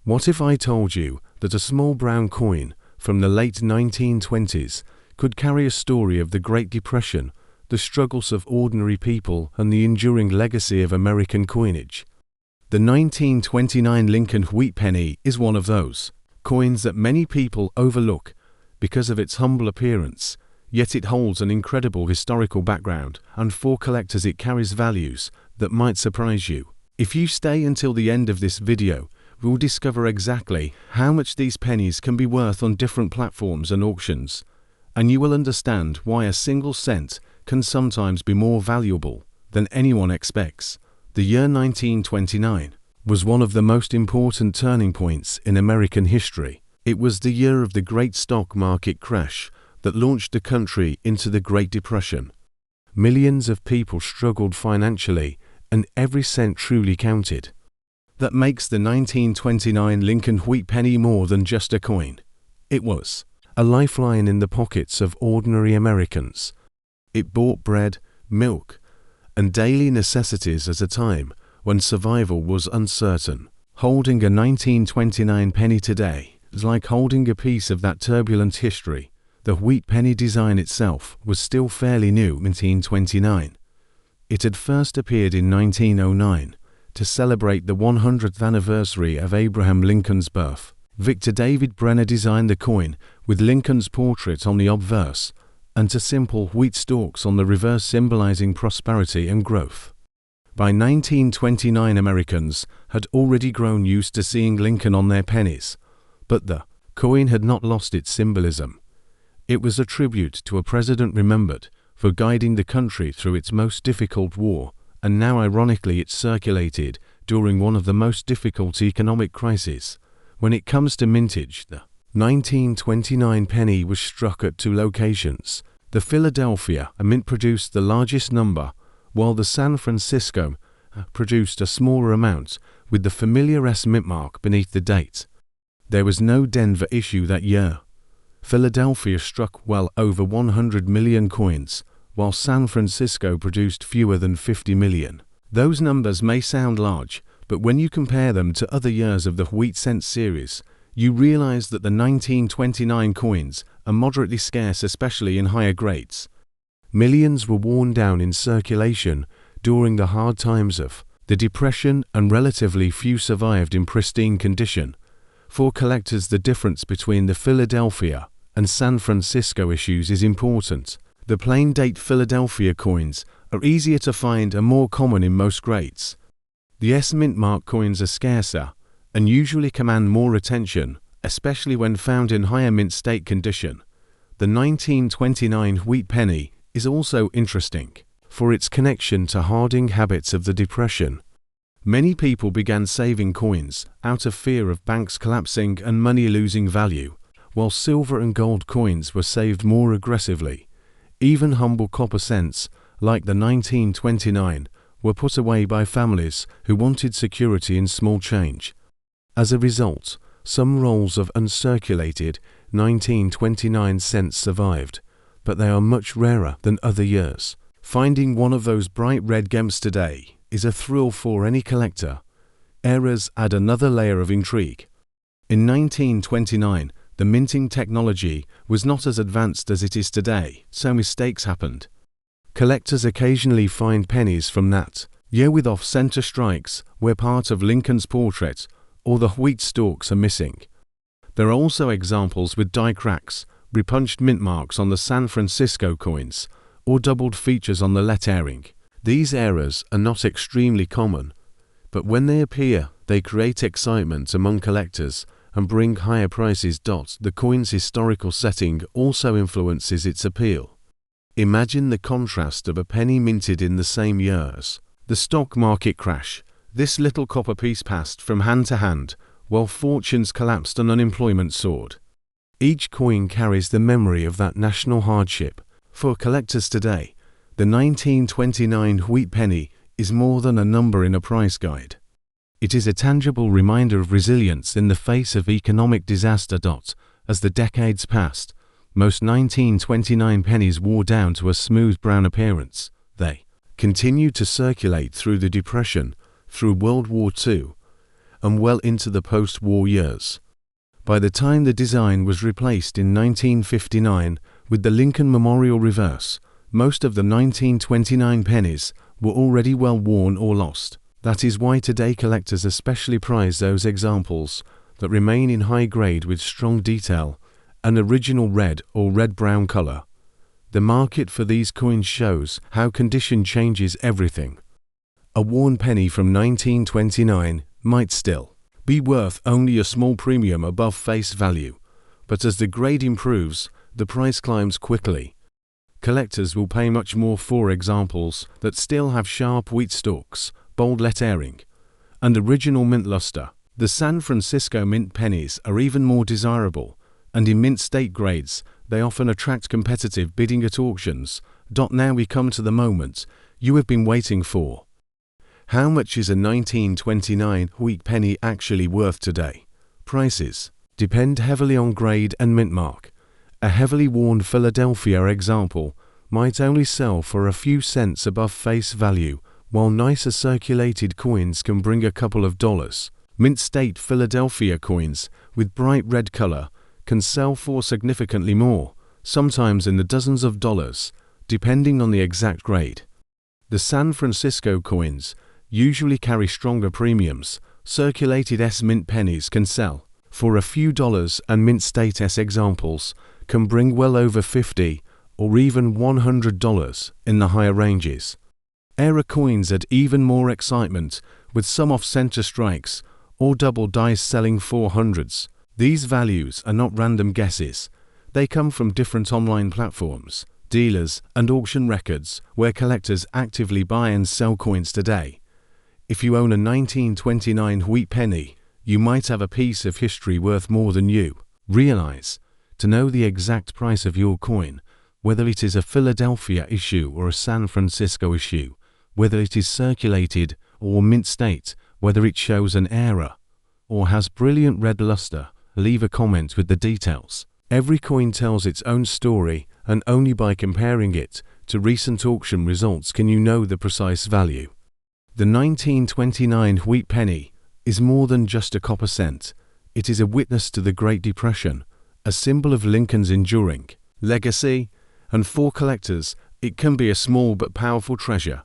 What if I told you that a small brown coin from the late 1920s could carry a story of the Great Depression, the struggles of ordinary people, and the enduring legacy of American coinage? The 1929 Lincoln wheat penny is one of those coins that many people overlook because of its humble appearance, yet it holds an incredible historical background, and for collectors it carries values that might surprise you. If you stay until the end of this video, we'll discover exactly how much these pennies can be worth on different platforms and auctions, and you will understand why a single cent can sometimes be more valuable than anyone expects. The year 1929 was one of the most important turning points in American history. It was the year of the great stock market crash that launched the country into the Great Depression. Millions of people struggled financially, and every cent truly counted. That makes the 1929 Lincoln wheat penny more than just a coin. It was a lifeline in the pockets of ordinary Americans. It bought bread, milk, and daily necessities at a time when survival was uncertain. Holding a 1929 penny today is like holding a piece of that turbulent history. The wheat penny design itself was still fairly new in 1929. It had first appeared in 1909 to celebrate the 100th anniversary of Abraham Lincoln's birth. Victor David Brenner designed the coin with Lincoln's portrait on the obverse and to simple wheat stalks on the reverse, symbolizing prosperity and growth. By 1929, Americans had already grown used to seeing Lincoln on their pennies, but the coin had not lost its symbolism. It was a tribute to a president remembered for guiding the country through its most difficult war, and now ironically it's circulated during one of the most difficult economic crises. When it comes to mintage, the 1929 penny was struck at two locations. The Philadelphia mint produced the largest number, while the San Francisco produced a smaller amount, with the familiar S mint mark beneath the date. There was no Denver issue that year. Philadelphia struck well over 100 million coins, while San Francisco produced fewer than 50 million. Those numbers may sound large, but when you compare them to other years of the wheat cent series, you realize that the 1929 coins are moderately scarce, especially in higher grades. Millions were worn down in circulation during the hard times of the Depression, and relatively few survived in pristine condition. For collectors, the difference between the Philadelphia and San Francisco issues is important. The plain date Philadelphia coins are easier to find and more common in most grades. The S mint mark coins are scarcer and usually command more attention, especially when found in higher mint state condition. The 1929 wheat penny is also interesting for its connection to hoarding habits of the Depression. Many people began saving coins out of fear of banks collapsing and money losing value, while silver and gold coins were saved more aggressively. Even humble copper cents, like the 1929, were put away by families who wanted security in small change. As a result, some rolls of uncirculated 1929 cents survived, but they are much rarer than other years. Finding one of those bright red gems today is a thrill for any collector. Errors add another layer of intrigue. In 1929, the minting technology was not as advanced as it is today, so mistakes happened. Collectors occasionally find pennies from that year with off-center strikes where part of Lincoln's portrait or the wheat stalks are missing. There are also examples with die cracks, repunched mint marks on the San Francisco coins, or doubled features on the lettering. These errors are not extremely common, but when they appear, they create excitement among collectors and bring higher prices. The coin's historical setting also influences its appeal. Imagine the contrast of a penny minted in the same year as the stock market crash. This little copper piece passed from hand to hand while fortunes collapsed and unemployment soared. Each coin carries the memory of that national hardship. For collectors today, the 1929 wheat penny is more than a number in a price guide. It is a tangible reminder of resilience in the face of economic disaster. As the decades passed, most 1929 pennies wore down to a smooth brown appearance. They continued to circulate through the Depression, through World War II, and well into the post-war years. By the time the design was replaced in 1959 with the Lincoln Memorial reverse, most of the 1929 pennies were already well worn or lost. That is why today collectors especially prize those examples that remain in high grade with strong detail and original red or red-brown color. The market for these coins shows how condition changes everything. A worn penny from 1929 might still be worth only a small premium above face value, but as the grade improves, the price climbs quickly. Collectors will pay much more for examples that still have sharp wheat stalks, bold lettering, and original mint luster. The San Francisco mint pennies are even more desirable, and in mint state grades, they often attract competitive bidding at auctions. Now we come to the moment you have been waiting for. How much is a 1929 wheat penny actually worth today? Prices depend heavily on grade and mint mark. A heavily worn Philadelphia example might only sell for a few cents above face value, while nicer circulated coins can bring a couple of dollars. Mint state Philadelphia coins with bright red color can sell for significantly more, sometimes in the dozens of dollars, depending on the exact grade. The San Francisco coins usually carry stronger premiums. Circulated S mint pennies can sell for a few dollars, and mint state S examples can bring well over $50 or even $100 in the higher ranges. Era coins add even more excitement, with some off-center strikes or double dice selling for hundreds. These values are not random guesses. They come from different online platforms, dealers, and auction records where collectors actively buy and sell coins today. If you own a 1929 wheat penny, you might have a piece of history worth more than you realize. To know the exact price of your coin, whether it is a Philadelphia issue or a San Francisco issue, whether it is circulated or mint state, whether it shows an era or has brilliant red luster, leave a comment with the details. Every coin tells its own story, and only by comparing it to recent auction results can you know the precise value. The 1929 wheat penny is more than just a copper cent. It is a witness to the Great Depression, a symbol of Lincoln's enduring legacy, and for collectors, it can be a small but powerful treasure.